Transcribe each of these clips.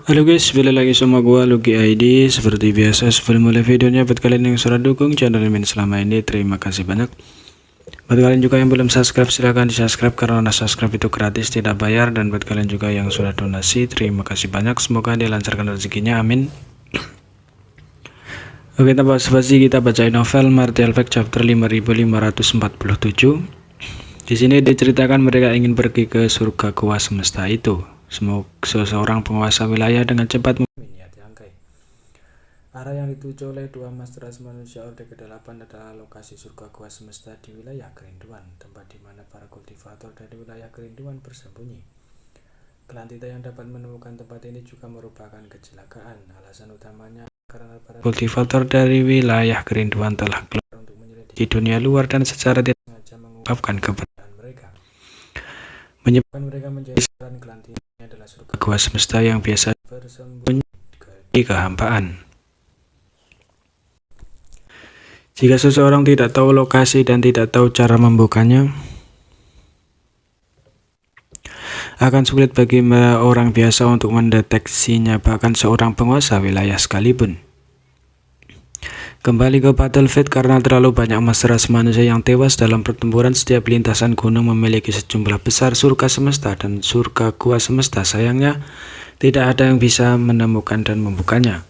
Halo guys, balik lagi sama gua Lucky ID. Seperti biasa, sebelum mulai videonya, buat kalian yang sudah dukung channel ini selama ini, terima kasih banyak. Buat kalian juga yang belum subscribe, silahkan di subscribe karena subscribe itu gratis, tidak bayar. Dan buat kalian juga yang sudah donasi, terima kasih banyak. Semoga dilancarkan rezekinya, amin. Oke, tanpa basa-basi kita bacain novel Martial Fact chapter 5547. Di sini diceritakan mereka ingin pergi ke surga gua semesta itu. Semoga seseorang penguasa wilayah dengan cepat meminiat Yangkai. Arah yang dituju oleh dua master ras manusia Orde ke-8 adalah lokasi surga gua semesta di wilayah kerinduan, tempat di mana para kultivator dari wilayah kerinduan bersembunyi. Kelantita yang dapat menemukan tempat ini juga merupakan kecelakaan. Alasan utamanya karena para kultivator dari wilayah kerinduan telah keluar untuk menyelidiki dunia luar dan secara tidak sengaja mengungkapkan keberadaan mereka, menyebabkan mereka menjadi sasaran kelantita adalah surga gua semesta yang biasa bersembunyi di kehampaan. Jika seseorang tidak tahu lokasi dan tidak tahu cara membukanya, akan sulit bagi orang biasa untuk mendeteksinya, bahkan seorang penguasa wilayah sekalipun. Kembali ke battlefield, karena terlalu banyak master ras manusia yang tewas dalam pertempuran, setiap lintasan gunung memiliki sejumlah besar surga semesta dan surga gua semesta. Sayangnya, tidak ada yang bisa menemukan dan membukanya.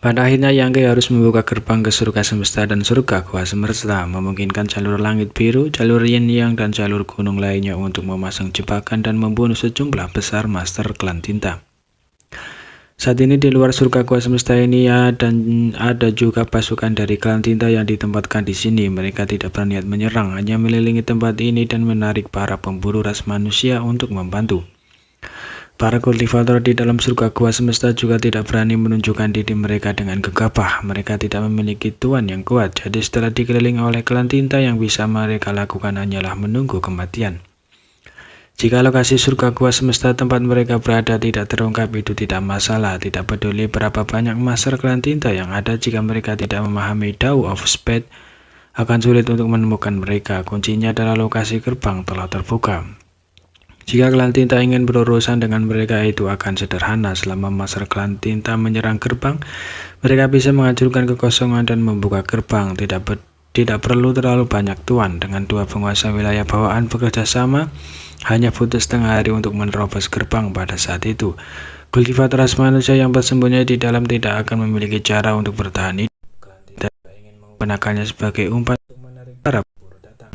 Pada akhirnya Yangkai harus membuka gerbang ke surga semesta dan surga gua semesta, memungkinkan jalur langit biru, jalur yin yang, dan jalur gunung lainnya untuk memasang jebakan dan membunuh sejumlah besar master klan tinta. Saat ini di luar surga gua semesta ini ada juga pasukan dari klan tinta yang ditempatkan di sini. Mereka tidak berniat menyerang, hanya mengelilingi tempat ini dan menarik para pemburu ras manusia untuk membantu. Para kultivator di dalam surga gua semesta juga tidak berani menunjukkan diri mereka dengan gegabah. Mereka tidak memiliki tuan yang kuat, jadi setelah dikelilingi oleh klan tinta, yang bisa mereka lakukan hanyalah menunggu kematian. Jika lokasi surga gua semesta tempat mereka berada tidak terungkap, itu tidak masalah. Tidak peduli berapa banyak master klan tinta yang ada, jika mereka tidak memahami Dao of Speed, akan sulit untuk menemukan mereka. Kuncinya adalah lokasi gerbang telah terbuka. Jika klan tinta ingin berurusan dengan mereka, itu akan sederhana. Selama master klan tinta menyerang gerbang, mereka bisa menghancurkan kekosongan dan membuka gerbang. Tidak perlu terlalu banyak tuan. Dengan dua penguasa wilayah bawaan bekerja sama, hanya butuh setengah hari untuk menerobos gerbang. Pada saat itu, kultivator ras manusia yang bersembunyi di dalam tidak akan memiliki cara untuk bertahan hidup. Klan tinta ingin menggunakannya sebagai umpan untuk menarik para pemburu datang.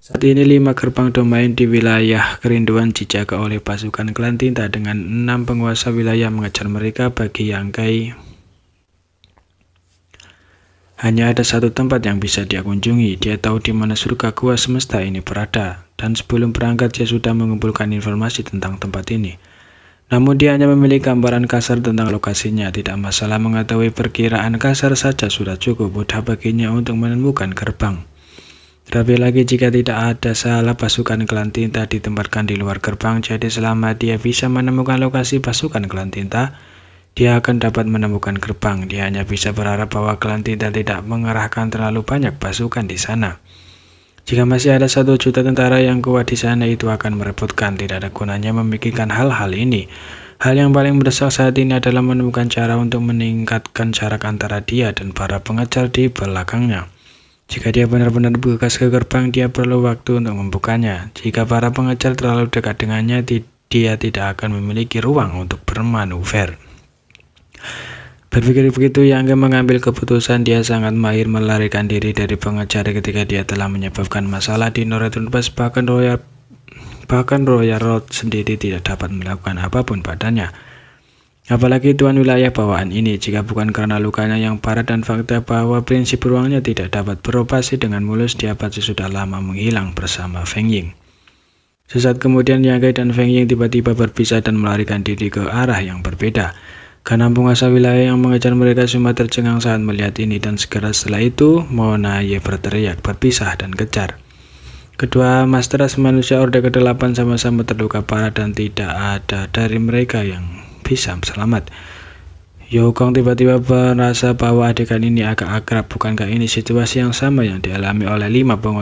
Saat ini 5 gerbang domain di wilayah kerinduan dijaga oleh pasukan klan tinta dengan 6 penguasa wilayah mengejar mereka. Bagi Yangkai, hanya ada satu tempat yang bisa dia kunjungi. Dia tahu di mana surga gua semesta ini berada, dan sebelum berangkat dia sudah mengumpulkan informasi tentang tempat ini. Namun dia hanya memiliki gambaran kasar tentang lokasinya. Tidak masalah, mengetahui perkiraan kasar saja sudah cukup mudah baginya untuk menemukan gerbang. Terlebih lagi jika tidak ada salah, pasukan klan tinta ditempatkan di luar gerbang, jadi selama dia bisa menemukan lokasi pasukan klan tinta, dia akan dapat menemukan gerbang. Dia hanya bisa berharap bahwa klan tinta tidak mengerahkan terlalu banyak pasukan di sana. Jika masih ada 1 juta tentara yang kuat di sana, itu akan merepotkan. Tidak ada gunanya memikirkan hal-hal ini. Hal yang paling mendesak saat ini adalah menemukan cara untuk meningkatkan jarak antara dia dan para pengejar di belakangnya. Jika dia benar-benar bergegas ke gerbang, dia perlu waktu untuk membukanya. Jika para pengejar terlalu dekat dengannya, dia tidak akan memiliki ruang untuk bermanuver. Berpikir begitu, Yangkai mengambil keputusan. Dia sangat mahir melarikan diri dari pengejar ketika dia telah menyebabkan masalah di Northern Pass. Bahkan Royal Road sendiri tidak dapat melakukan apapun padanya, apalagi tuan wilayah bawaan ini. Jika bukan karena lukanya yang parah dan fakta bahwa prinsip ruangnya tidak dapat beroperasi dengan mulus, dia pasti sudah lama menghilang bersama Feng Ying. Sesaat kemudian Yangkai dan Feng Ying tiba-tiba berpisah dan melarikan diri ke arah yang berbeda. Karena penguasa wilayah yang mengejar mereka semua tercengang saat melihat ini, dan segera setelah itu Mona Ye berteriak, berpisah dan kejar. Kedua master ras manusia Orde ke-8 sama-sama terluka parah dan tidak ada dari mereka yang bisa selamat. Yokong tiba-tiba merasa bahwa adegan ini agak akrab. Bukankah ini situasi yang sama yang dialami oleh 5 penguasa